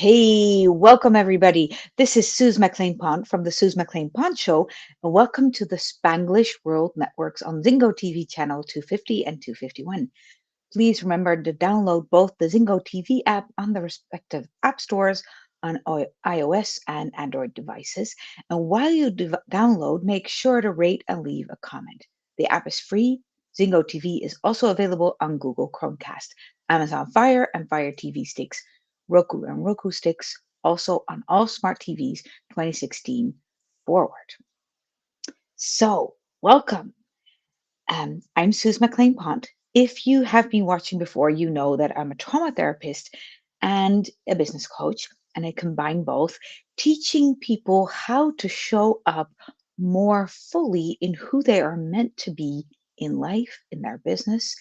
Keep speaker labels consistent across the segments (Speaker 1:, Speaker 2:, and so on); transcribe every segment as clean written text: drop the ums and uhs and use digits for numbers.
Speaker 1: Hey, welcome everybody. This is Suze Maclaine Pont from the Suze Maclaine Pont Show, and welcome to the Spanglish World Networks on Zingo TV channel 250 and 251. Please remember to download both the Zingo TV app on the respective app stores on iOS and Android devices. And while you download, make sure to rate and leave a comment. The app is free. Zingo TV is also available on Google Chromecast, Amazon Fire and Fire TV sticks, Roku and Roku sticks, also on all smart TVs 2016 forward. So, welcome. I'm Suze Maclaine Pont. If you have been watching before, you know that I'm a trauma therapist and a business coach, and I combine both, teaching people how to show up more fully in who they are meant to be in life, in their business.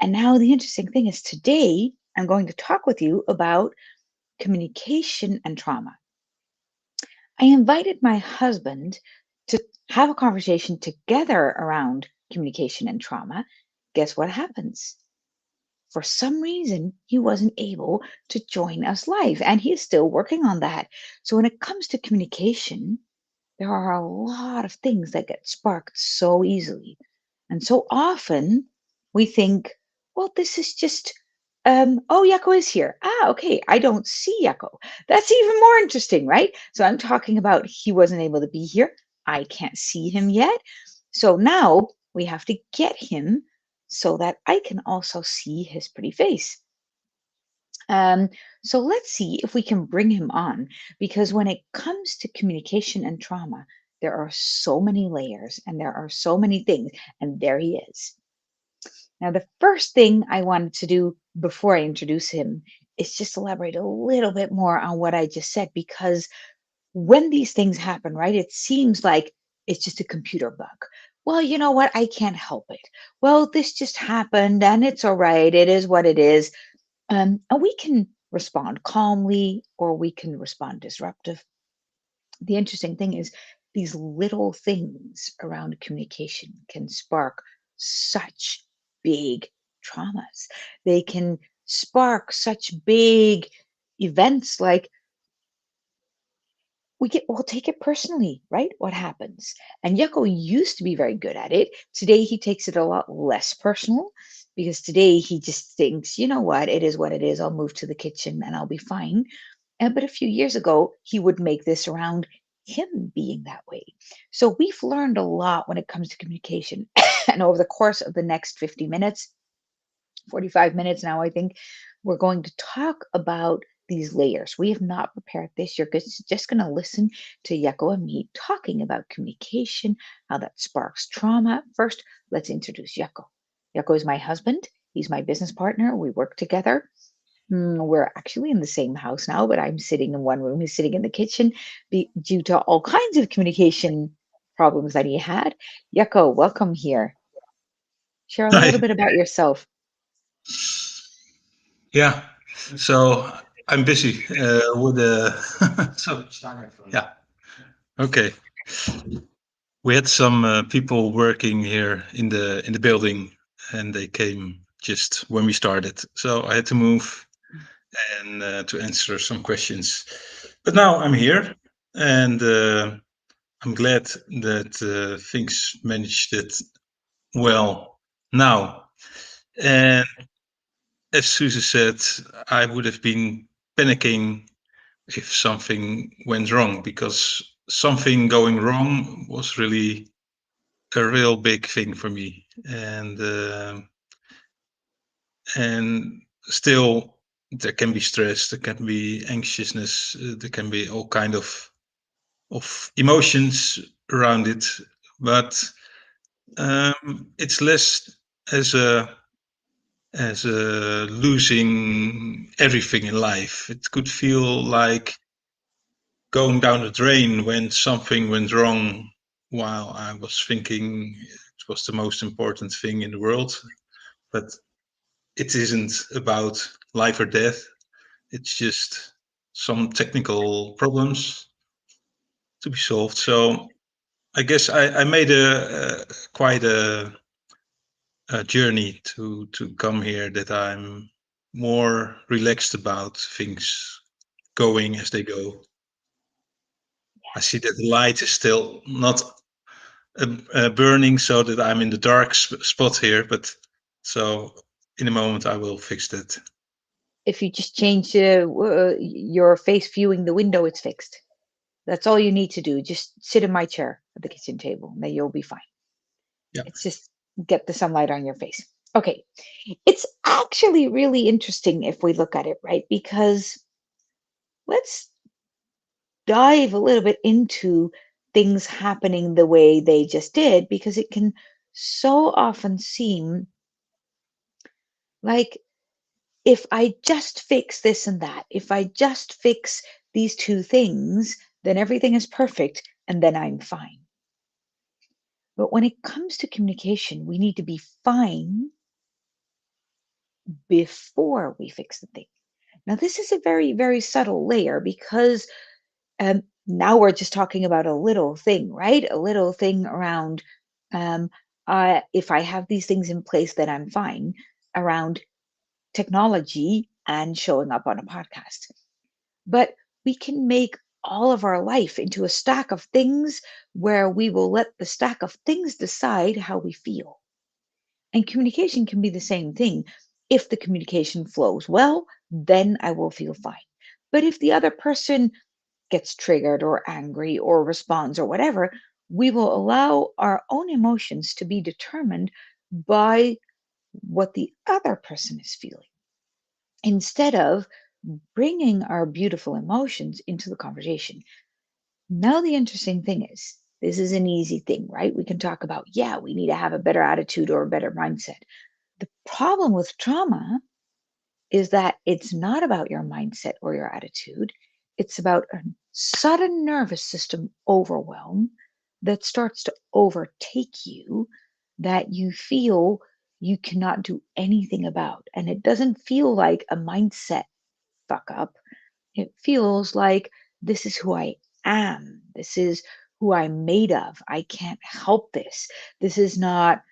Speaker 1: And now the interesting thing is today I'm going to talk with you about communication and trauma. I invited my husband to have a conversation together around communication and trauma. Guess what happens? For some reason, he wasn't able to join us live, and he is still working on that. So, when it comes to communication, there are a lot of things that get sparked so easily. And so often we think, well, this is just, oh, Jakko is here. Ah, okay, I don't see Jakko. That's even more interesting, right? So I'm talking about he wasn't able to be here. I can't see him yet. So now we have to get him so that I can also see his pretty face. Um, so let's see if we can bring him on, because when it comes to communication and trauma, there are so many layers and there are so many things. And there he is. Now, the first thing I wanted to do before I introduce him is just elaborate a little bit more on what I just said, because when these things happen, right, it seems like it's just a computer bug. Well, you know what? I can't help it. Well, this just happened and it's all right. It is what it is. And we can respond calmly or we can respond disruptive. The interesting thing is these little things around communication can spark such big traumas. They can spark such big events like we'll take it personally, right? What happens? And Jakko used to be very good at it. Today he takes it a lot less personal because today he just thinks, you know what, it is what it is. I'll move to the kitchen and I'll be fine. But a few years ago, he would make this around him being that way. So we've learned a lot when it comes to communication. And over the course of the next 50 minutes, 45 minutes now, I think, we're going to talk about these layers. We have not prepared this. You're just going to listen to Jakko and me talking about communication, how that sparks trauma. First, let's introduce Jakko. Jakko is my husband. He's my business partner. We work together. We're actually in the same house now, but I'm sitting in one room. He's sitting in the kitchen due to all kinds of communication problems that he had. Jakko, welcome here. Share a little
Speaker 2: Hi.
Speaker 1: bit about yourself.
Speaker 2: Yeah. So I'm busy with the. So yeah. Okay. We had some people working here in the building, and they came just when we started. So I had to move and to answer some questions. But now I'm here, and I'm glad that things managed it well now. And as Susie said, I would have been panicking if something went wrong, because something going wrong was really a real big thing for me. And still there can be stress, there can be anxiousness, there can be all kind of emotions around it. But it's less as a losing everything in life. It could feel like going down the drain when something went wrong while I was thinking it was the most important thing in the world. But it isn't about life or death. It's just some technical problems to be solved. So I guess I made a quite a journey to come here, that I'm more relaxed about things going as they go. I see that the light is still not burning, so that I'm in the dark spot here. But so in a moment I will fix that.
Speaker 1: If you just change your face viewing the window, it's fixed. That's all you need to do. Just sit in my chair at the kitchen table, and then you'll be fine.
Speaker 2: Yeah.
Speaker 1: It's just get the sunlight on your face. Okay. It's actually really interesting if we look at it, right? Because let's dive a little bit into things happening the way they just did, because it can so often seem like if I just fix this and that, if I just fix these two things, then everything is perfect and then I'm fine. But when it comes to communication, we need to be fine before we fix the thing. Now, this is a very, very subtle layer, because now we're just talking about a little thing, right? A little thing around um, if I have these things in place, then I'm fine, around technology and showing up on a podcast. But we can make all of our life into a stack of things where we will let the stack of things decide how we feel. And communication can be the same thing. If the communication flows well, then I will feel fine. But if the other person gets triggered or angry or responds or whatever, we will allow our own emotions to be determined by what the other person is feeling, instead of bringing our beautiful emotions into the conversation. Now, the interesting thing is, this is an easy thing, right? We can talk about, yeah, we need to have a better attitude or a better mindset. The problem with trauma is that it's not about your mindset or your attitude. It's about a sudden nervous system overwhelm that starts to overtake you, that you feel you cannot do anything about. And it doesn't feel like a mindset fuck up. It feels like, this is who I am. This is who I'm made of. I can't help this. This is not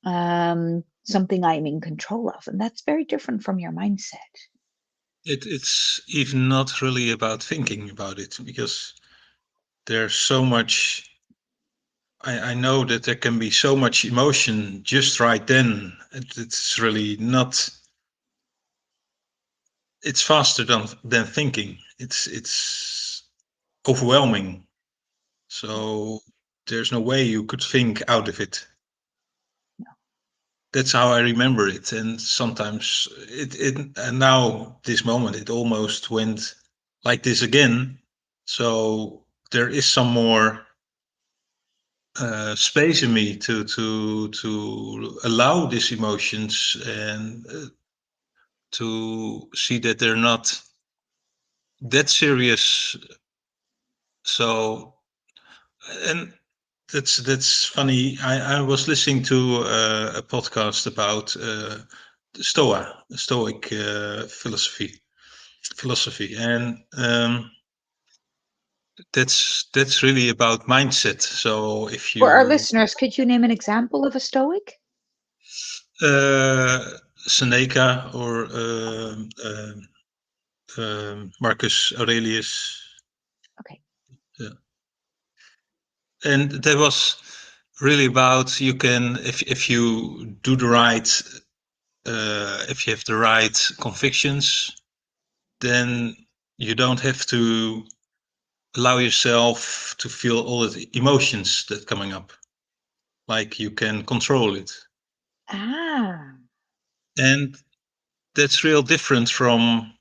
Speaker 1: something I'm in control of. And that's very different from your mindset.
Speaker 2: It's even not really about thinking about it, because there's so much. I know that there can be so much emotion just right then. It's really not. It's faster than thinking. It's overwhelming. So there's no way you could think out of it. That's how I remember it. And sometimes and now this moment, it almost went like this again. So there is some more space in me to allow these emotions, and to see that they're not that serious. So, and that's funny. I was listening to a podcast about Stoic philosophy, and that's really about mindset. So if
Speaker 1: For our
Speaker 2: you
Speaker 1: listeners, could you name an example of a Stoic?
Speaker 2: Seneca or Marcus Aurelius.
Speaker 1: Okay.
Speaker 2: Yeah. And that was really about, you can, if you do the right, if you have the right convictions, then you don't have to allow yourself to feel all the emotions that coming up. Like, you can control it.
Speaker 1: Ah,
Speaker 2: And that's real different from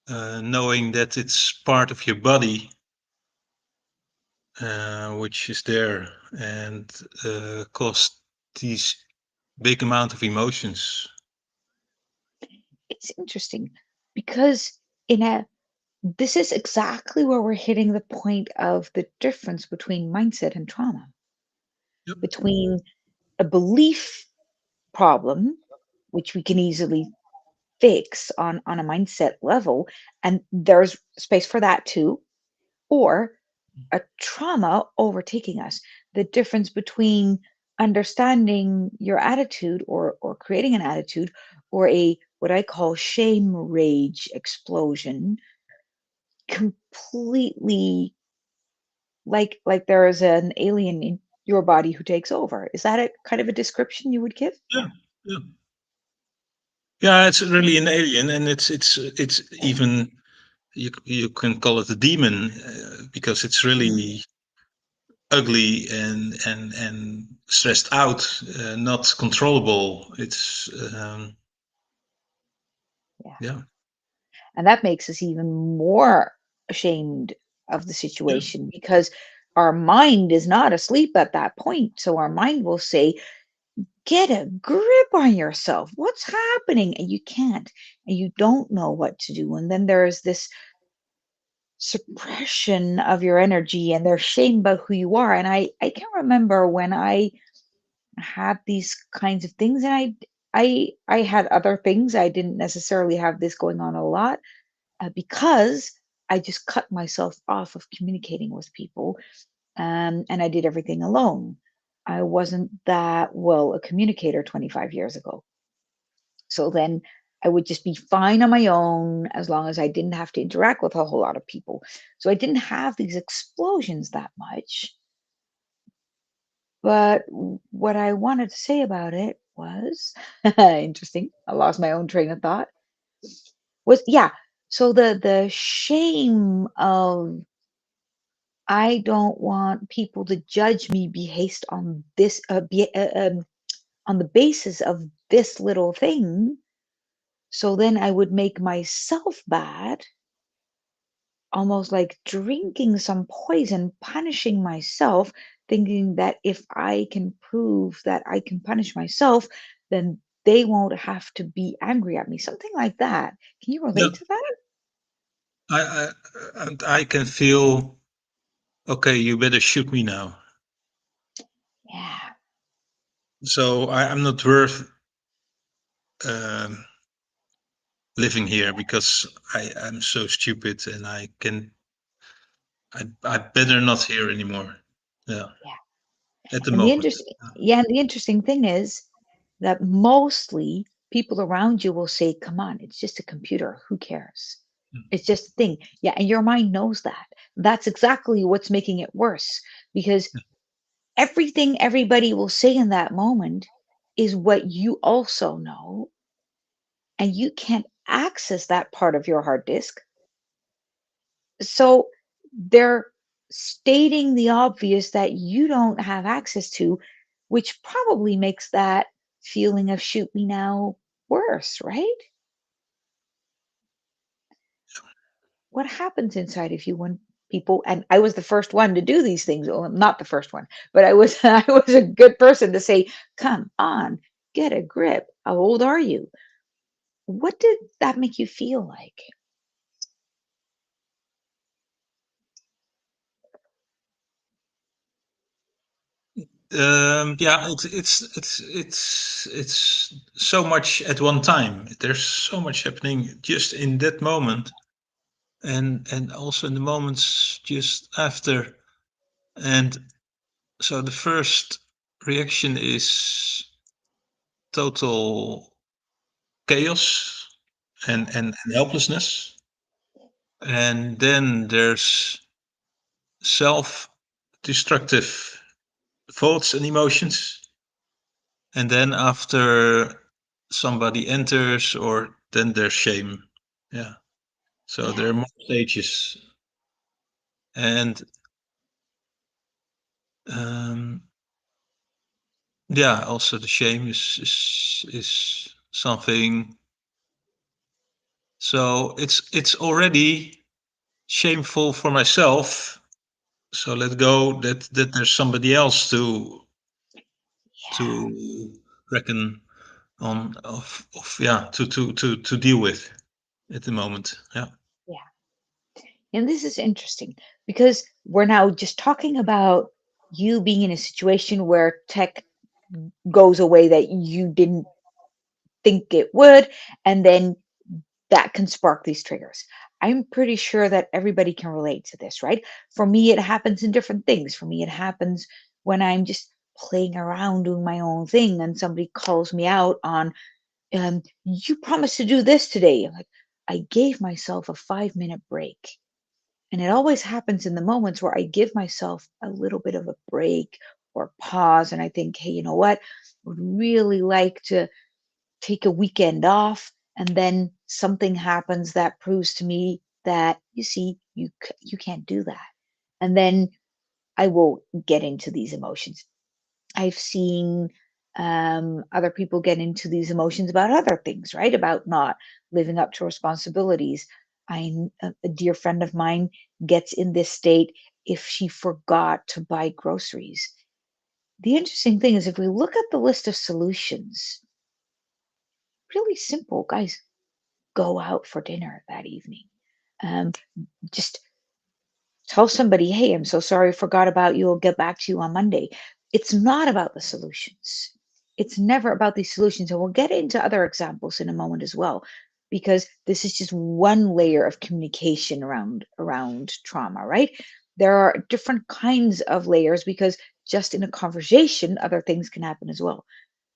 Speaker 2: knowing that it's part of your body, which is there and cause these big amount of emotions.
Speaker 1: it's interesting, because in a this is exactly where we're hitting the point of the difference between mindset and trauma,
Speaker 2: Yep.
Speaker 1: between a belief problem, which we can easily fix on a mindset level, and there's space for that too, or a trauma overtaking us. The difference between understanding your attitude, or creating an attitude, or a what I call shame rage explosion, completely like there is an alien in your body who takes over. Is that a kind of a description you would give?
Speaker 2: Yeah, yeah, yeah. It's really an alien, and it's even you can call it a demon because it's really ugly and stressed out, not controllable. It's
Speaker 1: Yeah.
Speaker 2: yeah,
Speaker 1: And that makes us even more ashamed of the
Speaker 2: yeah,
Speaker 1: situation because our mind is not asleep at that point. So our mind will say, get a grip on yourself. What's happening? And you can't, and you don't know what to do. And then there's this suppression of your energy and there's shame about who you are. And I can remember when I had these kinds of things, and I had other things. I didn't necessarily have this going on a lot because I just cut myself off of communicating with people, and I did everything alone. I wasn't that well a communicator 25 years ago. So then I would just be fine on my own as long as I didn't have to interact with a whole lot of people. So I didn't have these explosions that much. But what I wanted to say about it was interesting. I lost my own train of thought. Was yeah. So the shame of I don't want people to judge me based on this on the basis of this little thing. So then I would make myself bad, almost like drinking some poison, punishing myself, thinking that if I can prove that I can punish myself, then they won't have to be angry at me. Something like that. Can you
Speaker 2: yeah.
Speaker 1: relate to that?
Speaker 2: And I can feel okay. You better shoot me now.
Speaker 1: Yeah,
Speaker 2: So I'm not worth um, living here because I'm so stupid and I better not here anymore. Yeah,
Speaker 1: yeah.
Speaker 2: at the
Speaker 1: And the
Speaker 2: moment.
Speaker 1: interesting, yeah, and the interesting thing is that mostly people around you will say, "Come on, it's just a computer. Who cares? It's just a thing." Yeah, and your mind knows that. That's exactly what's making it worse because everything everybody will say in that moment is what you also know, and you can't access that part of your hard disk. So they're stating the obvious that you don't have access to, which probably makes that feeling of shoot me now worse, right? What happens inside of you when people, and I was the first one to do these things, well, not the first one, but I was I was a good person to say, come on, get a grip. How old are you? What did that make you feel like?
Speaker 2: Yeah, it's so much at one time. There's so much happening just in that moment, and also in the moments just after. And so the first reaction is total chaos and helplessness, and then there's self-destructive thoughts and emotions, and then after somebody enters, or then there's shame. Yeah. So
Speaker 1: Yeah,
Speaker 2: there are more stages, and um, yeah, also the shame is something. So it's already shameful for myself. So let go that there's somebody else
Speaker 1: yeah,
Speaker 2: to reckon on of yeah to deal with at the moment. Yeah.
Speaker 1: yeah. And this is interesting because we're now just talking about you being in a situation where tech goes away that you didn't think it would, and then that can spark these triggers. I'm pretty sure that everybody can relate to this, right? For me, it happens in different things. For me, it happens when I'm just playing around doing my own thing and somebody calls me out on You promised to do this today. I'm like, I gave myself a 5-minute break. And it always happens in the moments where I give myself a little bit of a break or pause. And I think, hey, you know what? I would really like to take a weekend off. And then something happens that proves to me that, you see, you can't do that. And then I will get into these emotions. I've seen other people get into these emotions about other things, right? About not living up to responsibilities. A dear friend of mine gets in this state if she forgot to buy groceries. The interesting thing is, if we look at the list of solutions, really simple, guys, go out for dinner that evening. Um, just tell somebody, hey, I'm so sorry, I forgot about you. I'll get back to you on Monday. It's not about the solutions. It's never about these solutions. And we'll get into other examples in a moment as well, because this is just one layer of communication around trauma, right? There are different kinds of layers because just in a conversation, other things can happen as well.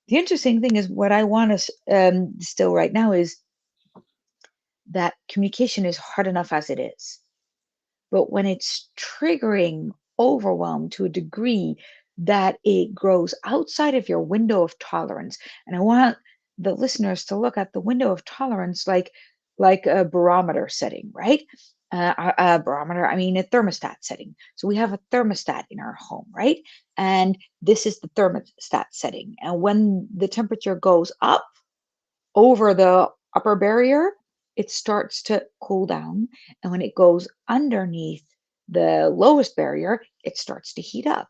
Speaker 1: The interesting thing is what I want to distill right now is that communication is hard enough as it is. But when it's triggering overwhelm to a degree that it grows outside of your window of tolerance, and I want the listeners to look at the window of tolerance like a barometer setting, right? A barometer, I mean a thermostat setting. So we have a thermostat in our home, right? And this is the thermostat setting. And when the temperature goes up over the upper barrier, it starts to cool down. And when it goes underneath the lowest barrier, it starts to heat up.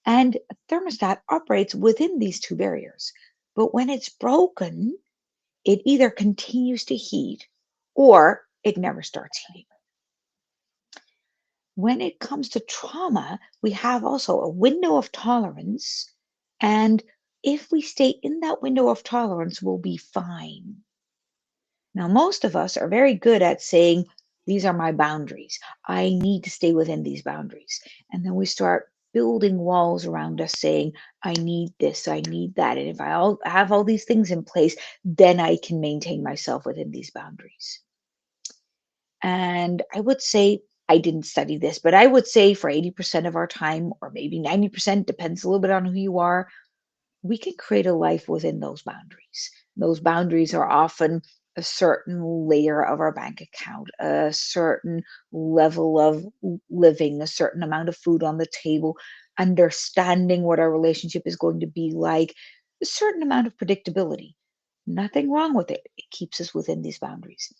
Speaker 1: And a thermostat operates within these two barriers. But when it's broken, it either continues to heat or it never starts heating. When it comes to trauma, we have also a window of tolerance. And if we stay in that window of tolerance, we'll be fine. Now, most of us are very good at saying, these are my boundaries. I need to stay within these boundaries. And then we start building walls around us saying, I need this, I need that. And if I have all these things in place, then I can maintain myself within these boundaries. And I would say, I didn't study this, but I would say for 80% of our time, or maybe 90%, depends a little bit on who you are, we can create a life within those boundaries. Those boundaries are often a certain layer of our bank account, a certain level of living, a certain amount of food on the table, understanding what our relationship is going to be like, a certain amount of predictability. Nothing wrong with it. It keeps us within these boundaries.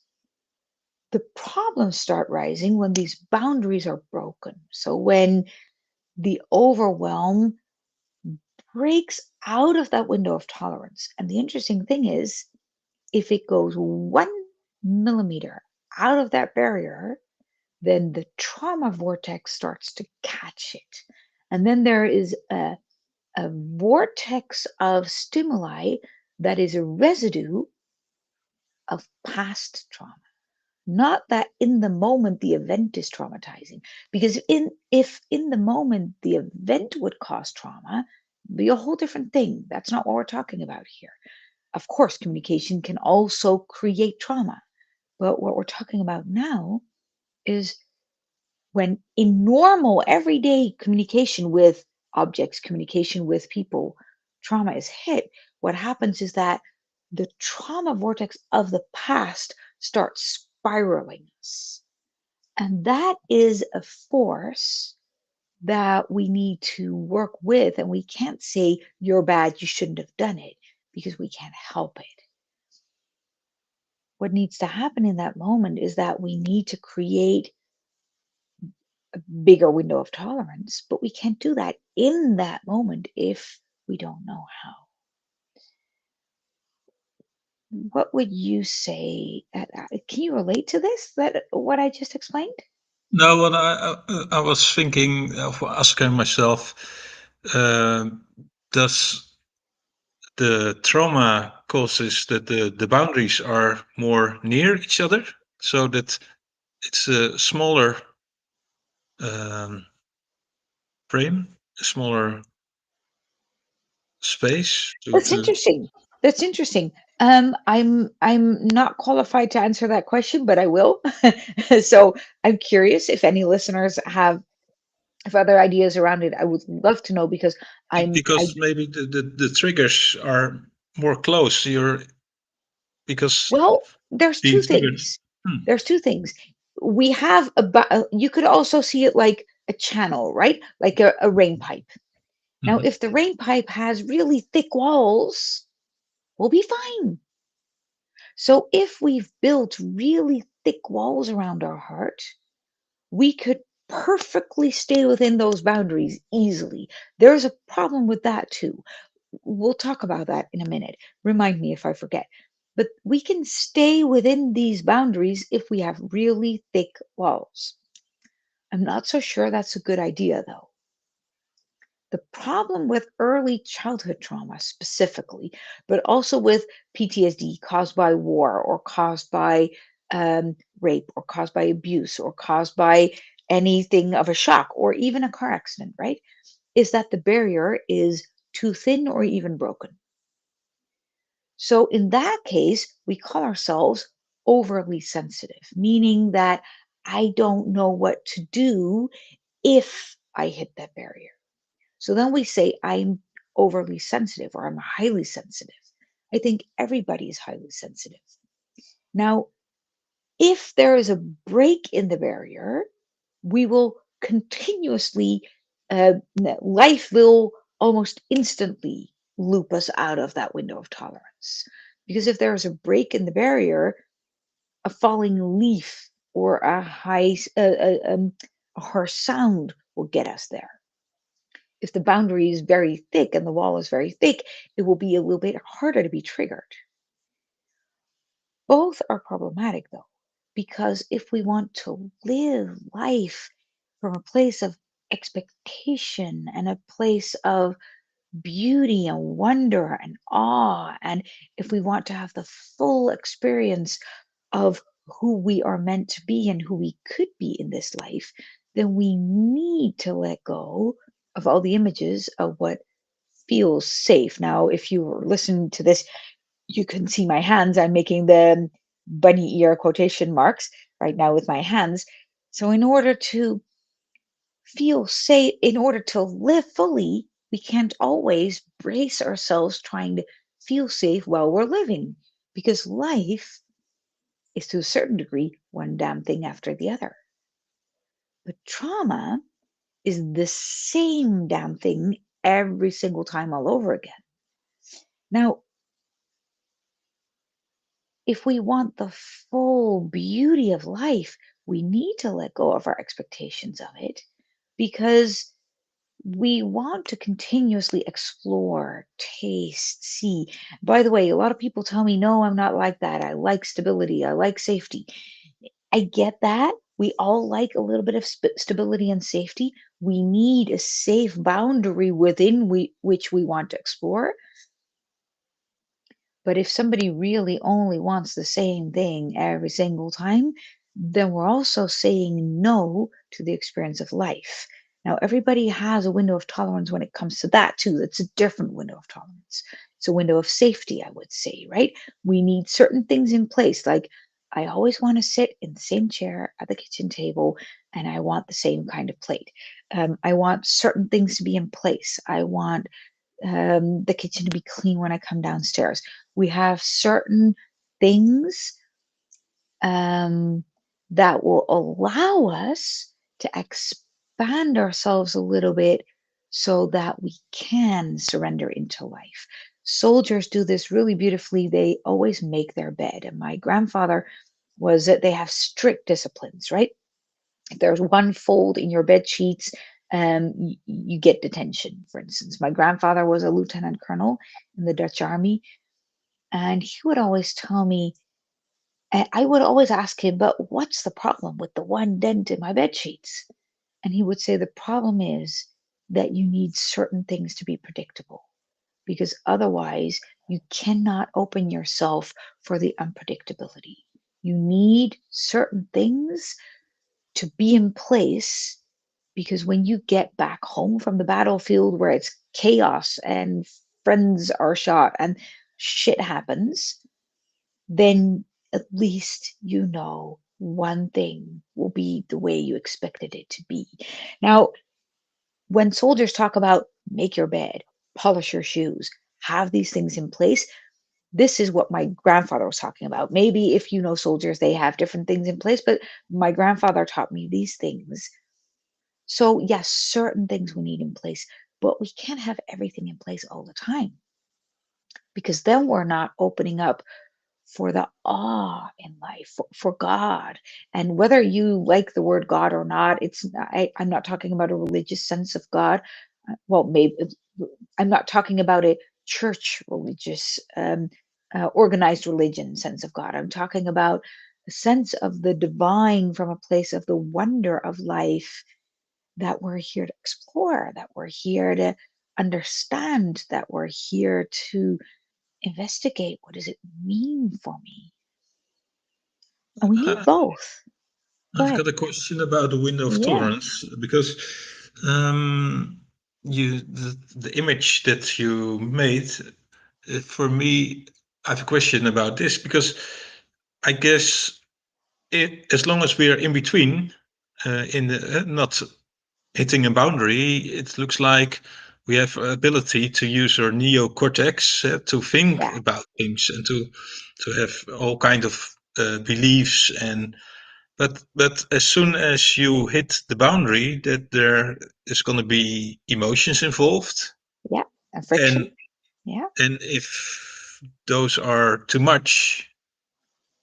Speaker 1: The problems start rising when these boundaries are broken. So when the overwhelm breaks out of that window of tolerance. And the interesting thing is, if it goes 1 millimeter out of that barrier, then the trauma vortex starts to catch it. And then there is a vortex of stimuli that is a residue of past trauma. Not that in the moment the event is traumatizing, because if in the moment the event would cause trauma, it'd be a whole different thing. That's not what we're talking about here. Of course, communication can also create trauma, but what we're talking about now is when in normal everyday communication with objects, communication with people, trauma is hit. What happens is that the trauma vortex of the past starts spiraling us. And that is a force that we need to work with. And we can't say, you're bad, you shouldn't have done it, because we can't help it. What needs to happen in that moment is that we need to create a bigger window of tolerance, but we can't do that in that moment if we don't know how. What would you say? Can you relate to this? That what I just explained?
Speaker 2: No, what I was thinking of asking myself, does the trauma causes that the boundaries are more near each other, so that it's a smaller um, frame, a smaller space
Speaker 1: That's
Speaker 2: to
Speaker 1: interesting. That's interesting. I'm not qualified to answer that question, but I will. So I'm curious if any listeners have other ideas around it. I would love to know because I
Speaker 2: Because maybe the triggers are more close. Because
Speaker 1: well, there's
Speaker 2: being
Speaker 1: two
Speaker 2: triggered.
Speaker 1: things.
Speaker 2: Hmm.
Speaker 1: There's two things. We have you could also see it like a channel, right? Like a rain pipe. Now,
Speaker 2: Mhm.
Speaker 1: if the rain pipe has really thick walls, we'll be fine. So if we've built really thick walls around our heart, we could perfectly stay within those boundaries easily. There's a problem with that too. We'll talk about that in a minute. Remind me if I forget. But we can stay within these boundaries if we have really thick walls. I'm not so sure that's a good idea though. The problem with early childhood trauma specifically, but also with PTSD caused by war or caused by rape or caused by abuse or caused by anything of a shock or even a car accident, right? Is that the barrier is too thin or even broken. So in that case, we call ourselves overly sensitive, meaning that I don't know what to do if I hit that barrier. So then we say, I'm overly sensitive or I'm highly sensitive. I think everybody is highly sensitive. Now, if there is a break in the barrier, we will continuously, life will almost instantly loop us out of that window of tolerance. Because if there is a break in the barrier, a falling leaf or a harsh sound will get us there. If the boundary is very thick and the wall is very thick, it will be a little bit harder to be triggered. Both are problematic though, because if we want to live life from a place of expectation and a place of beauty and wonder and awe, and if we want to have the full experience of who we are meant to be and who we could be in this life, then we need to let go of all the images of what feels safe. Now, if you were listening to this, you can see my hands. I'm making the bunny ear quotation marks right now with my hands. So, in order to feel safe, in order to live fully, we can't always brace ourselves trying to feel safe while we're living because life is to a certain degree one damn thing after the other. But trauma is the same damn thing every single time all over again. Now, if we want the full beauty of life, we need to let go of our expectations of it because we want to continuously explore, taste, see. By the way, a lot of people tell me, no, I'm not like that. I like stability. I like safety. I get that. We all like a little bit of stability and safety. We need a safe boundary within which we want to explore. But if somebody really only wants the same thing every single time, then we're also saying no to the experience of life. Now, everybody has a window of tolerance when it comes to that, too. That's a different window of tolerance. It's a window of safety, I would say, right? We need certain things in place. Like, I always want to sit in the same chair at the kitchen table, and I want the same kind of plate. I want certain things to be in place. I want the kitchen to be clean when I come downstairs. We have certain things um, that will allow us to expand ourselves a little bit so that we can surrender into life. Soldiers do this really beautifully. They always make their bed. And my grandfather was that they have strict disciplines, right? If there's one fold in your bed sheets, you get detention, for instance. My grandfather was a lieutenant colonel in the Dutch army, and he would always tell me, and I would always ask him, but what's the problem with the one dent in my bed sheets? And he would say, the problem is that you need certain things to be predictable because otherwise you cannot open yourself for the unpredictability. You need certain things to be in place because when you get back home from the battlefield where it's chaos and friends are shot and shit happens, then at least you know one thing will be the way you expected it to be. Now, when soldiers talk about make your bed, polish your shoes, have these things in place, this is what my grandfather was talking about. Maybe if you know soldiers, they have different things in place, but my grandfather taught me these things. So, yes, certain things we need in place, but we can't have everything in place all the time because then we're not opening up for the awe in life, for God. And whether you like the word God or not, I'm not talking about a religious sense of God. Well, maybe I'm not talking about a church religious, organized religion sense of God. I'm talking about a sense of the divine from a place of the wonder of life that we're here to explore, that we're here to understand, that we're here to investigate. What does it mean for me? And we need
Speaker 2: Uh,
Speaker 1: both. Go
Speaker 2: I've
Speaker 1: ahead.
Speaker 2: got a question about the window of
Speaker 1: Yeah,
Speaker 2: tolerance because the image that you made for me, I have a question about this because I guess as long as we are in between, in the not hitting a boundary, it looks like we have ability to use our neocortex to think
Speaker 1: yeah,
Speaker 2: about things and to have all kind of beliefs and but as soon as you hit the boundary that there is going to be emotions involved
Speaker 1: yeah. And friction.
Speaker 2: and
Speaker 1: Yeah,
Speaker 2: if those are too much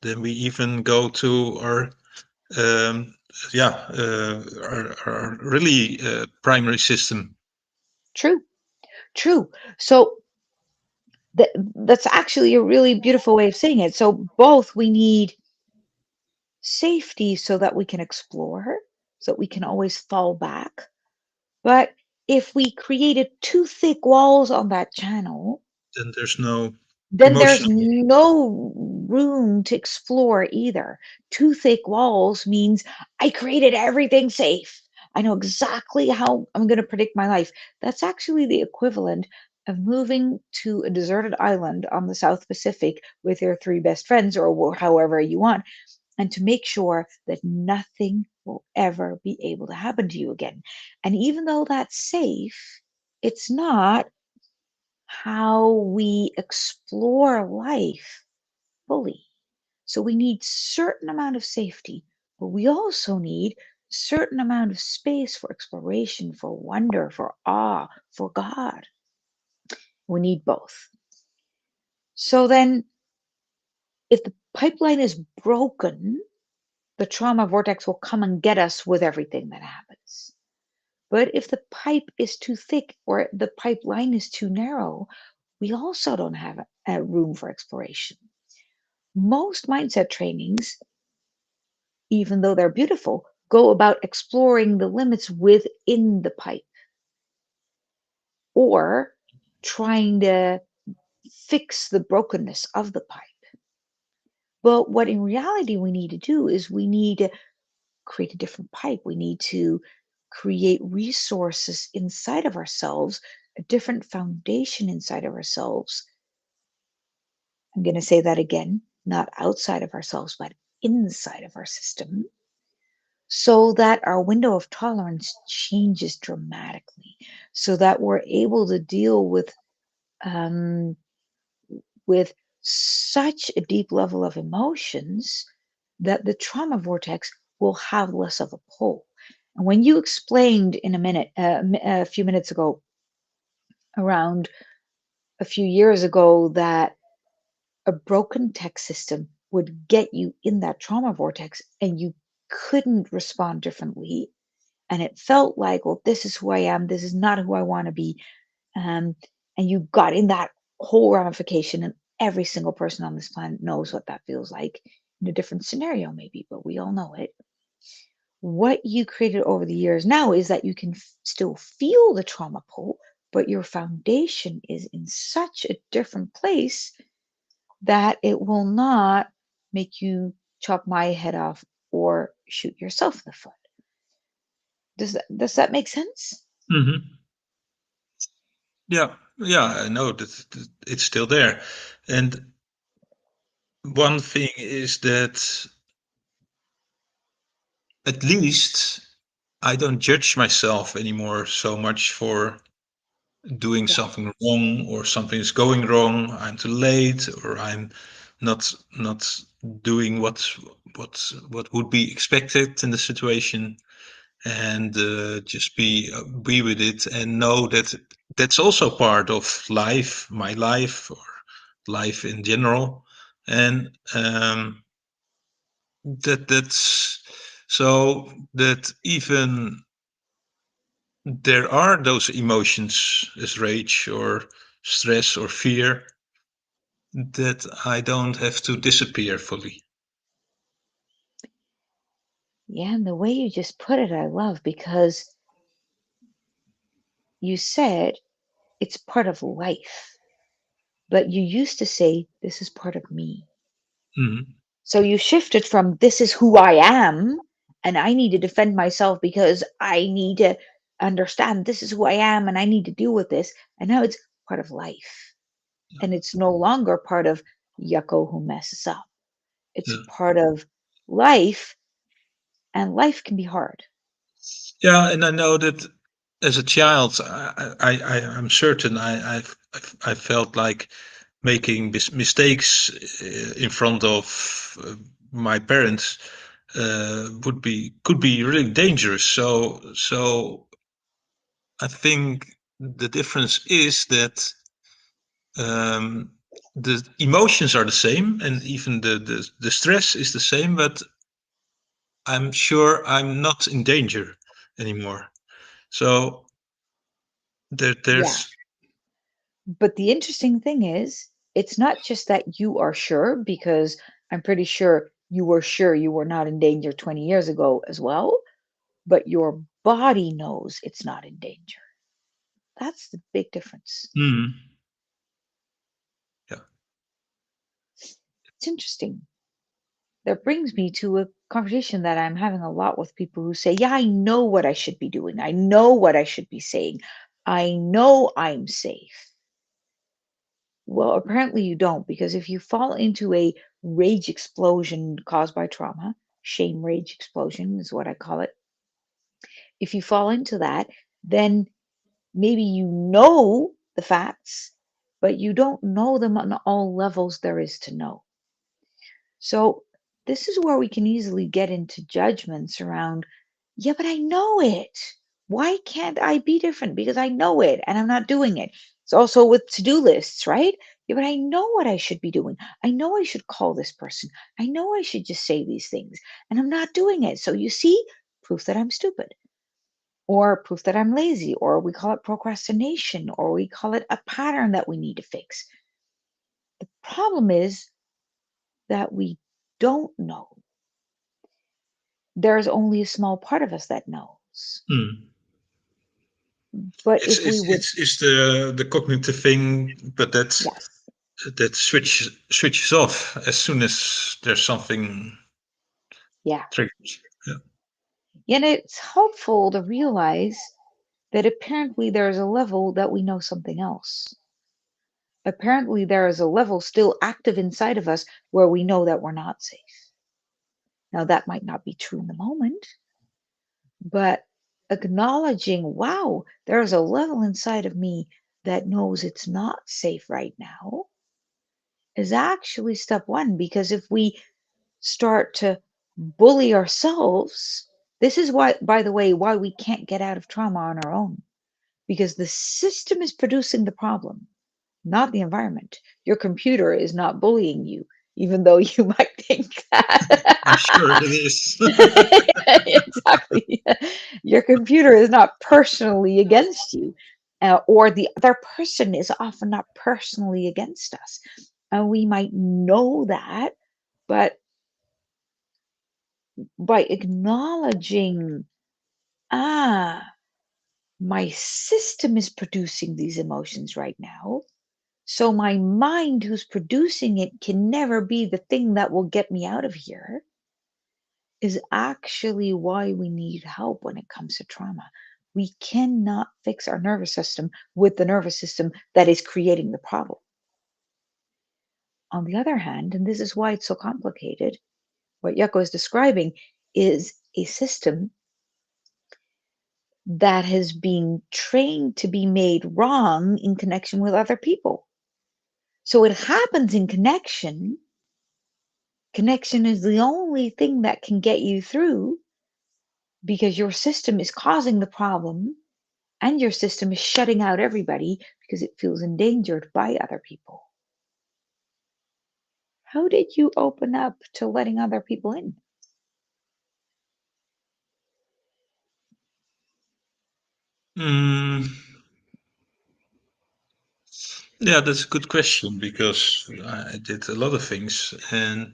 Speaker 2: then we even go to our um, our really primary system.
Speaker 1: true, true. So that's actually a really beautiful way of saying it. So both we need safety so that we can explore, so that we can always fall back. But if we created too thick walls on that channel,
Speaker 2: Then there's no
Speaker 1: then there's
Speaker 2: emotional.
Speaker 1: no room to explore either. Too thick walls means I created everything safe. I know exactly how I'm going to predict my life. That's actually the equivalent of moving to a deserted island on the South Pacific with your three best friends or however you want, and to make sure that nothing will ever be able to happen to you again. And even though that's safe, it's not how we explore life fully. So we need certain amount of safety, but we also need certain amount of space for exploration, for wonder, for awe, for God. We need both. So then if the pipeline is broken, the trauma vortex will come and get us with everything that happens. But if the pipe is too thick or the pipeline is too narrow, we also don't have a room for exploration. Most mindset trainings, even though they're beautiful, go about exploring the limits within the pipe or trying to fix the brokenness of the pipe. But what in reality we need to do is we need to create a different pipe. We need to create resources inside of ourselves, a different foundation inside of ourselves. I'm going to say that again, not outside of ourselves, but inside of our system, so that our window of tolerance changes dramatically, so that we're able to deal um, with such a deep level of emotions that the trauma vortex will have less of a pull. And when you explained in a few minutes ago, around a few years ago, that a broken tech system would get you in that trauma vortex and you couldn't respond differently. And it felt like, well, this is who I am. This is not who I want to be. Um, and you got in that whole ramification, and every single person on this planet knows what that feels like in a different scenario, maybe, but we all know it. What you created over the years now is that you can still feel the trauma pull, but your foundation is in such a different place that it will not make you chop my head off or shoot yourself in the foot. Does that make sense?
Speaker 2: Hmm. Yeah, I know that it's still there. And one thing is that at least I don't judge myself anymore so much for doing
Speaker 1: Yeah.
Speaker 2: something wrong, or something is going wrong. I'm too late, or I'm not doing what would be expected in the situation, and just be with it, and know that that's also part of life, my life, or life in general, and that's so that even there are those emotions as rage or stress or fear, that I don't have to disappear fully.
Speaker 1: Yeah, and the way you just put it, I love, because you said it's part of life, but you used to say this is part of me.
Speaker 2: Mhm.
Speaker 1: So you shifted from this is who I am, and I need to defend myself because I need to understand this is who I am and I need to deal with this. And now it's part of life. And it's no longer part of Jakko who messes up. It's
Speaker 2: Yeah.
Speaker 1: part of life, and life can be hard.
Speaker 2: Yeah, and I know that as a child, I'm certain I felt like making mistakes in front of my parents could be really dangerous. So I think the difference is that um, the emotions are the same, and even the stress is the same, but I'm sure I'm not in danger anymore. So
Speaker 1: Yeah.
Speaker 2: there's
Speaker 1: But the interesting thing is, it's not just that you are sure, because I'm pretty sure you were not in danger 20 years ago as well, but your body knows it's not in danger. That's the big difference.
Speaker 2: mm, yeah.
Speaker 1: It's interesting. That brings me to a conversation that I'm having a lot with people who say, yeah, I know what I should be doing. I know what I should be saying. I know I'm safe. Well, apparently you don't, because if you fall into a rage explosion caused by trauma, shame rage explosion is what I call it. If you fall into that, then maybe you know the facts, but you don't know them on all levels there is to know. So this is where we can easily get into judgments around, yeah, but I know it. Why can't I be different? Because I know it and I'm not doing it. It's also with to-do lists, right? Yeah, but I know what I should be doing. I know I should call this person. I know I should just say these things, and I'm not doing it. So you see, proof that I'm stupid, or proof that I'm lazy, or we call it procrastination, or we call it a pattern that we need to fix. The problem is that we don't know. There's only a small part of us that knows.
Speaker 2: Mm.
Speaker 1: But
Speaker 2: It's
Speaker 1: if we
Speaker 2: it's
Speaker 1: would,
Speaker 2: it's it's the cognitive thing, but
Speaker 1: yes,
Speaker 2: that switches off as soon as there's something
Speaker 1: yeah.
Speaker 2: triggered. Yeah.
Speaker 1: And it's helpful to realize that apparently there is a level that we know something else. Apparently, there is a level still active inside of us where we know that we're not safe. Now, that might not be true in the moment, but acknowledging, wow, there's a level inside of me that knows it's not safe right now is actually step one. Because if we start to bully ourselves, this is why, by the way, why we can't get out of trauma on our own, because the system is producing the problem, not the environment. Your computer is not bullying you, even though you might think
Speaker 2: I'm sure
Speaker 1: that.
Speaker 2: it is.
Speaker 1: Exactly. Your computer is not personally against you, or the other person is often not personally against us. And we might know that, but by acknowledging, ah, my system is producing these emotions right now. So my mind, who's producing it, can never be the thing that will get me out of here, is actually why we need help when it comes to trauma. We cannot fix our nervous system with the nervous system that is creating the problem. On the other hand, and this is why it's so complicated, what Jakko is describing is a system that has been trained to be made wrong in connection with other people. So it happens in connection. Connection is the only thing that can get you through because your system is causing the problem and your system is shutting out everybody because it feels endangered by other people. How did you open up to letting other people in?
Speaker 2: Yeah, that's a good question because I did a lot of things, and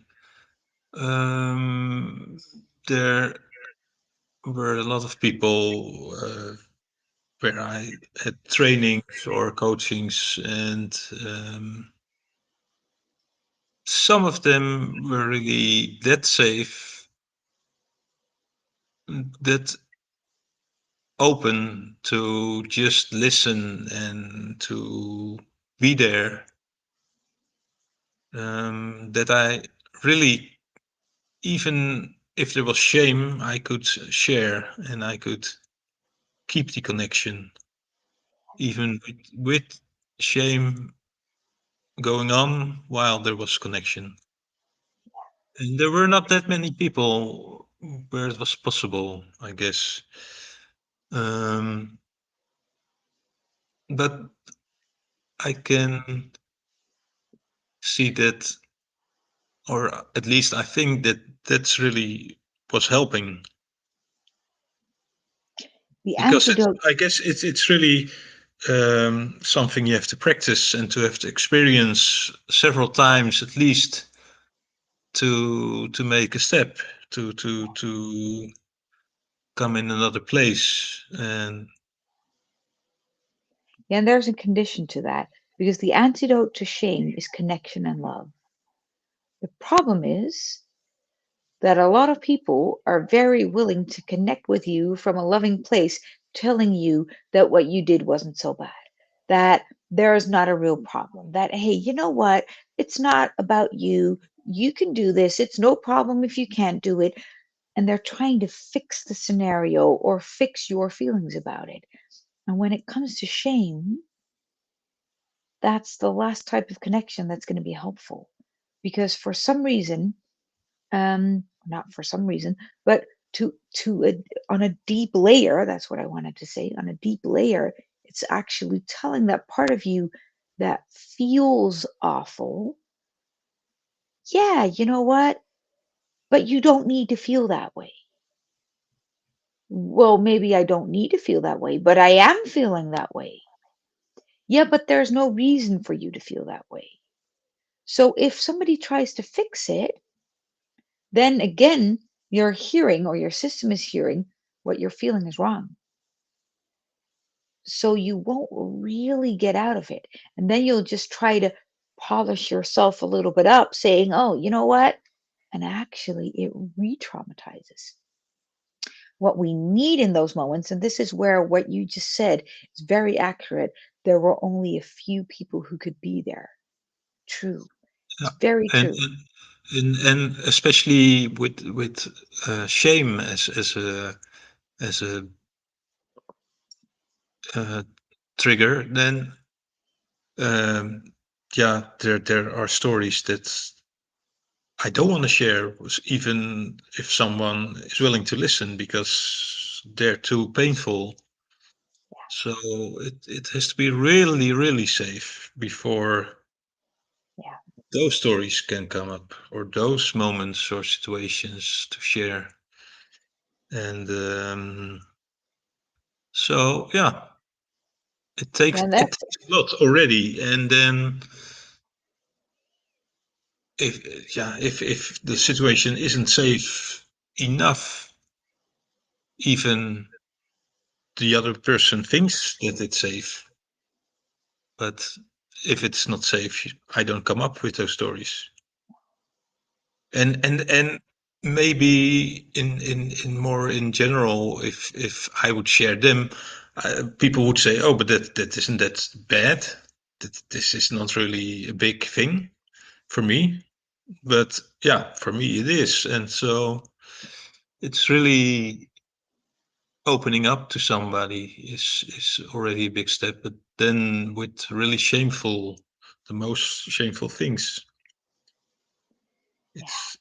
Speaker 2: there were a lot of people where I had trainings or coachings, and some of them were really that safe, that open to just listen and to be there, that I really, even if there was shame, I could share and I could keep the connection, even with shame going on while there was connection. And there were not that many people where it was possible, I guess. Um, but I can see that, or at least I think that that's really was helping,
Speaker 1: The
Speaker 2: because
Speaker 1: antidote,
Speaker 2: I guess it's really something you have to practice and to have to experience several times at least to make a step to come in another place. And
Speaker 1: and there's a condition to that because the antidote to shame is connection and love. The problem is that a lot of people are very willing to connect with you from a loving place, telling you that what you did wasn't so bad, that there is not a real problem, that, hey, you know what? It's not about you. You can do this. It's no problem if you can't do it. And they're trying to fix the scenario or fix your feelings about it. And when it comes to shame, that's the last type of connection that's going to be helpful. Because for some reason, not for some reason, but on a deep layer, that's what I wanted to say, on a deep layer, it's actually telling that part of you that feels awful, yeah, you know what? But you don't need to feel that way. Well, maybe I don't need to feel that way, but I am feeling that way. Yeah, but there's no reason for you to feel that way. So if somebody tries to fix it, then again, you're hearing or your system is hearing what you're feeling is wrong. So you won't really get out of it. And then you'll just try to polish yourself a little bit up, saying, oh, you know what? And actually, it re traumatizes. What we need in those moments, and this is where what you just said is very accurate. There were only a few people who could be there. True.
Speaker 2: yeah,
Speaker 1: It's very
Speaker 2: and
Speaker 1: true.
Speaker 2: and especially with shame as a uh, trigger, then um, yeah, there are stories that I don't want to share, even if someone is willing to listen, because they're too painful. So it has to be really, really safe before
Speaker 1: Yeah.
Speaker 2: those stories can come up, or those moments or situations to share. And so yeah, it takes
Speaker 1: And
Speaker 2: it
Speaker 1: that's
Speaker 2: takes a lot already. And then if the situation isn't safe enough, even the other person thinks that it's safe, but if it's not safe, I don't come up with those stories. And maybe in more in general, if I would share them, people would say, oh, but that isn't that bad, that this is not really a big thing. for me. But yeah, for me it is. And so it's really opening up to somebody is already a big step. But then with really the most shameful things, it's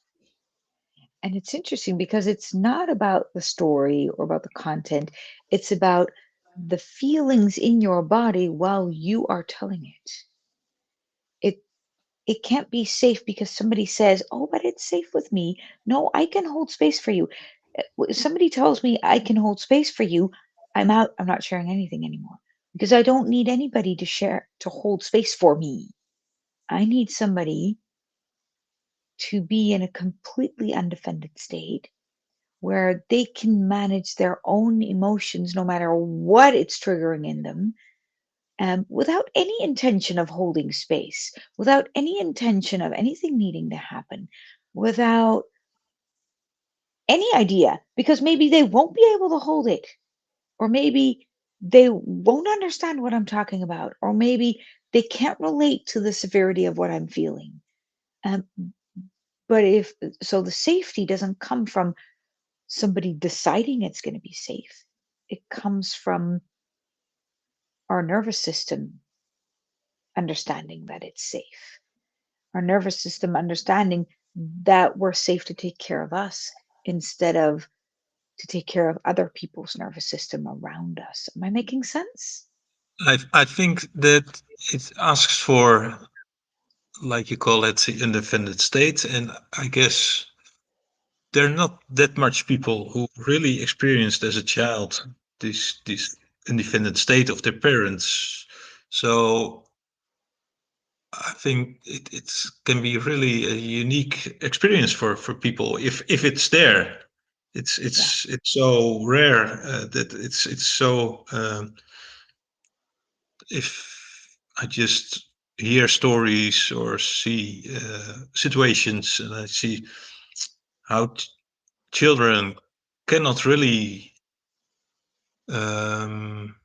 Speaker 1: And it's interesting because it's not about the story or about the content. It's about the feelings in your body while you are telling it. It can't be safe because somebody says, "Oh, but it's safe with me." No, I can hold space for you. If somebody tells me I can hold space for you, I'm out. I'm not sharing anything anymore because I don't need anybody to hold space for me. I need somebody to be in a completely undefended state where they can manage their own emotions no matter what it's triggering in them, without any intention of holding space, without any intention of anything needing to happen, without any idea, because maybe they won't be able to hold it, or maybe they won't understand what I'm talking about, or maybe they can't relate to the severity of what I'm feeling. Um, but if so, the safety doesn't come from somebody deciding it's going to be safe. It comes from our nervous system understanding that it's safe, our nervous system understanding that we're safe to take care of us instead of to take care of other people's nervous system around us. Am I making sense?
Speaker 2: I think that it asks for, like you call it, the independent state. And I guess there are not that much people who really experienced as a child this independent state of their parents. So I think it can be really a unique experience for people if it's there.
Speaker 1: Yeah.
Speaker 2: It's so rare that it's so. If I just hear stories or see situations, and I see how children cannot really um,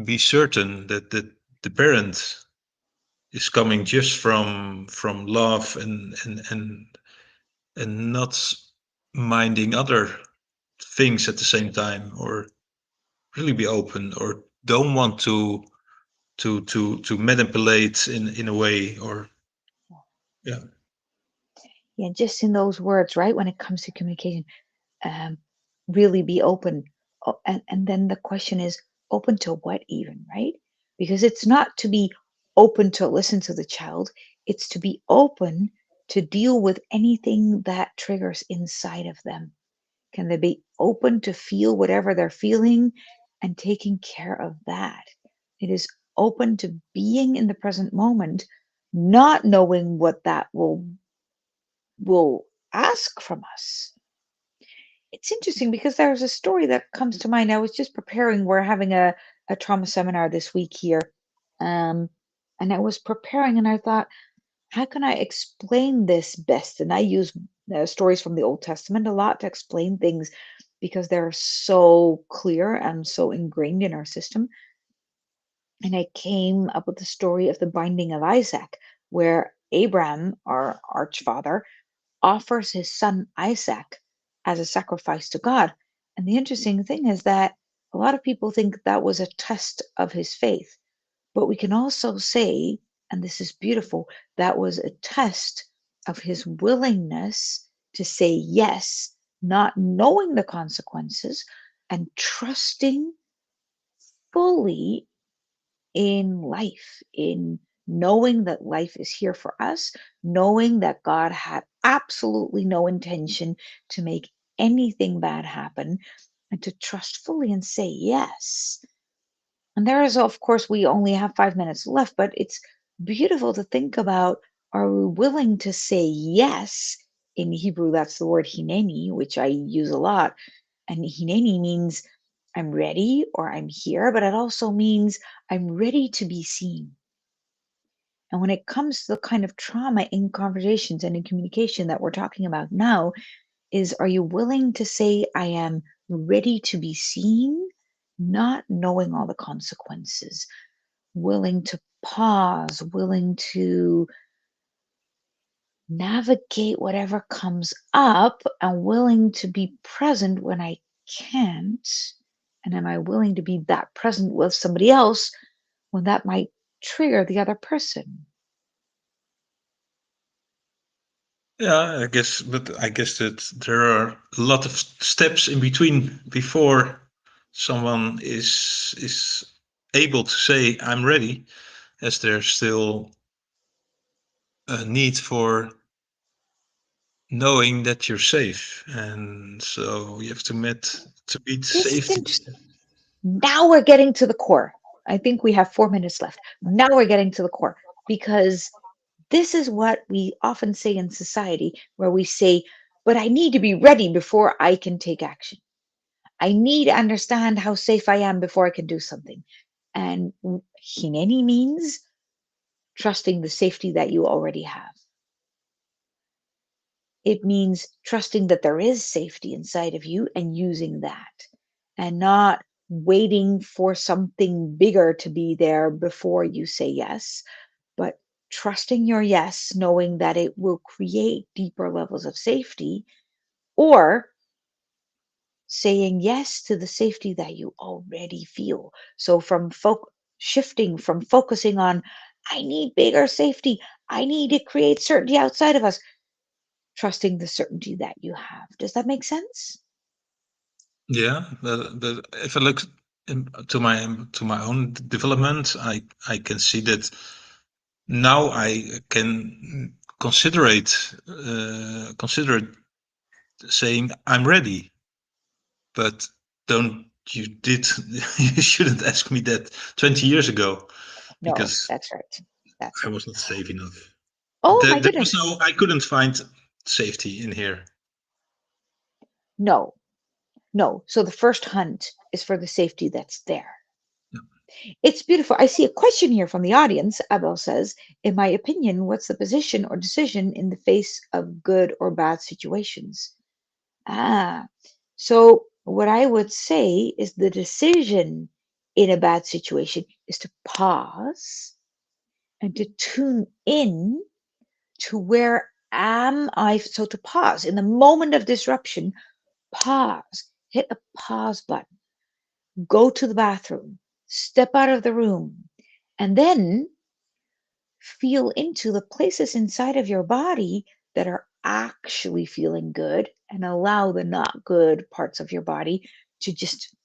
Speaker 2: be certain that the parent is coming just from love and not minding other things at the same time, or really be open, or don't want to manipulate in a way, or yeah.
Speaker 1: Yeah, just in those words, right? When it comes to communication, um, really be open. And then the question is, open to what even, right? Because it's not to be open to listen to the child, it's to be open to deal with anything that triggers inside of them. Can they be open to feel whatever they're feeling and taking care of that? It is open to being in the present moment, not knowing what that will ask from us. It's interesting because there's a story that comes to mind. I was just preparing, we're having a trauma seminar this week here. Um, and I was preparing and I thought, how can I explain this best? And I use stories from the Old Testament a lot to explain things because they're so clear and so ingrained in our system. And I came up with the story of the binding of Isaac, where Abraham, our archfather, offers his son Isaac as a sacrifice to God. And the interesting thing is that a lot of people think that was a test of his faith. But we can also say, and this is beautiful, that was a test of his willingness to say yes, not knowing the consequences, and trusting fully in life, in knowing that life is here for us, knowing that God had absolutely no intention to make anything bad happen, and to trust fully and say yes. And there is, of course, we only have 5 minutes left, but it's beautiful to think about, are we willing to say yes? In Hebrew, that's the word hineni, which I use a lot. And hineni means I'm ready or I'm here, but it also means I'm ready to be seen. And when it comes to the kind of trauma in conversations and in communication that we're talking about now, is are you willing to say, I am ready to be seen, not knowing all the consequences, willing to pause, willing to navigate whatever comes up and willing to be present when I can't? And am I willing to be that present with somebody else when that might trigger the other person?
Speaker 2: Yeah, I guess, but I guess that there are a lot of steps in between before someone is able to say I'm ready, as there's still a need for knowing that you're safe, and so you have to meet
Speaker 1: This is
Speaker 2: safety.
Speaker 1: interesting. Now we're getting to the core. I think we have 4 minutes left. Now we're getting to the core because this is what we often say in society, where we say, but I need to be ready before I can take action. I need to understand how safe I am before I can do something. And in any means, trusting the safety that you already have. It means trusting that there is safety inside of you and using that, and not waiting for something bigger to be there before you say yes, but trusting your yes, knowing that it will create deeper levels of safety, or saying yes to the safety that you already feel. So shifting from focusing on, I need bigger safety, I need to create certainty outside of us, trusting the certainty that you have. Does that make sense?
Speaker 2: Yeah, but if I look to my own development, I can see that now I can consider it saying I'm ready, but don't you did you shouldn't ask me that 20 years ago,
Speaker 1: No,
Speaker 2: because
Speaker 1: that's right. That's
Speaker 2: I
Speaker 1: right.
Speaker 2: was not safe enough.
Speaker 1: Oh my
Speaker 2: There was
Speaker 1: goodness.
Speaker 2: I couldn't find safety in here.
Speaker 1: No, no. So the first hunt is for the safety that's there.
Speaker 2: Yeah.
Speaker 1: It's beautiful. I see a question here from the audience. Abel says, in my opinion, what's the position or decision in the face of good or bad situations? Ah, so what I would say is the decision in a bad situation is to pause and to tune in to where am I? So to pause in the moment of disruption, pause, hit a pause button, go to the bathroom, step out of the room, and then feel into the places inside of your body that are actually feeling good and allow the not good parts of your body to just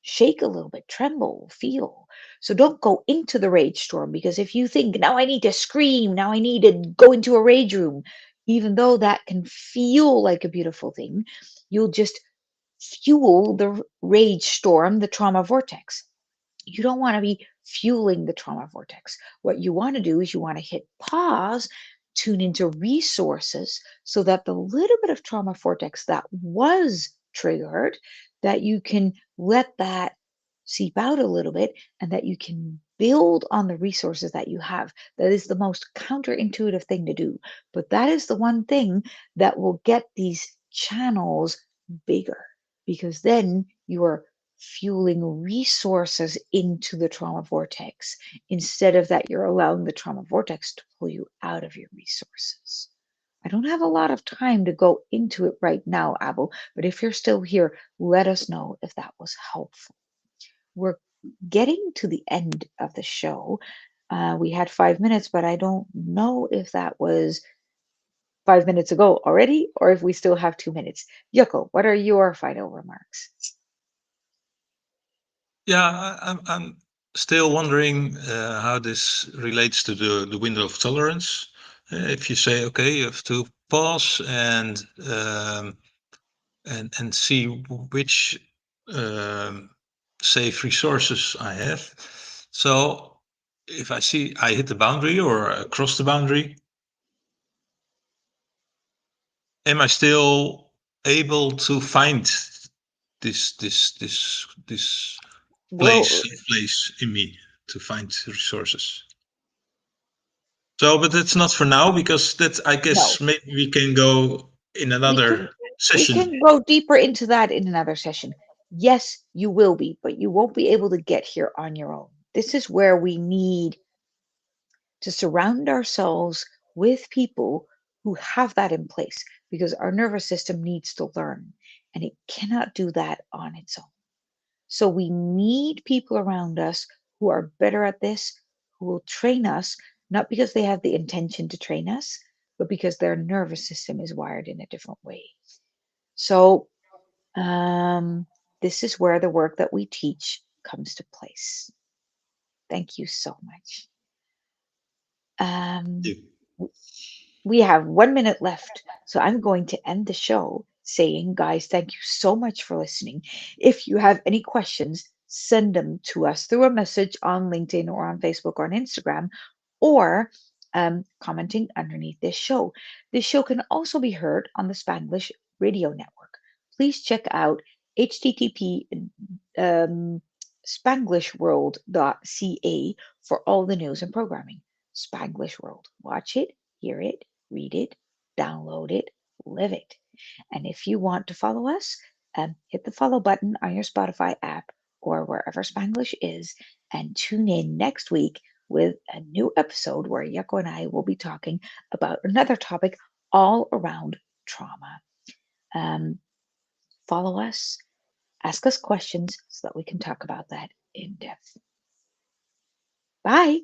Speaker 1: shake a little bit, tremble, feel. So don't go into the rage storm, because if you think, now I need to scream, now I need to go into a rage room, even though that can feel like a beautiful thing, you'll just fuel the rage storm, the trauma vortex. You don't want to be fueling the trauma vortex. What you want to do is you want to hit pause, tune into resources so that the little bit of trauma vortex that was triggered, that you can let that seep out a little bit and that you can build on the resources that you have. That is the most counterintuitive thing to do. But that is the one thing that will get these channels bigger, because then you are fueling resources into the trauma vortex instead of that you're allowing the trauma vortex to pull you out of your resources. I don't have a lot of time to go into it right now, Abel, but if you're still here, let us know if that was helpful. We're getting to the end of the show. We had 5 minutes, but I don't know if that was 5 minutes ago already or if we still have 2 minutes. Jakko, what are your final remarks?
Speaker 2: Yeah, I'm still wondering how this relates to the window of tolerance. If you say, okay, you have to pause and see which um, safe resources I have. So if I see I hit the boundary or cross the boundary, am I still able to find this
Speaker 1: Well,
Speaker 2: place in me to find resources? So, but it's not for now, because that's, I
Speaker 1: no,
Speaker 2: guess maybe we can go in
Speaker 1: we
Speaker 2: another
Speaker 1: can we
Speaker 2: session.
Speaker 1: can go deeper into that in another session. Yes, you will be, but you won't be able to get here on your own. This is where we need to surround ourselves with people who have that in place, because our nervous system needs to learn and it cannot do that on its own. So we need people around us who are better at this, who will train us, not because they have the intention to train us, but because their nervous system is wired in a different way. So this is where the work that we teach comes to place. Thank you so much. We have 1 minute left, so I'm going to end the show saying, guys, thank you so much for listening. If you have any questions, send them to us through a message on LinkedIn or on Facebook or on Instagram, or commenting underneath this show. This show can also be heard on the Spanglish radio network. Please check out http spanglishworld.ca for all the news and programming. Spanglish World. Watch it, hear it, read it, download it, live it. And if you want to follow us, hit the follow button on your Spotify app or wherever Spanglish is, and tune in next week with a new episode where Jakko and I will be talking about another topic all around trauma. Follow us, ask us questions so that we can talk about that in depth. Bye.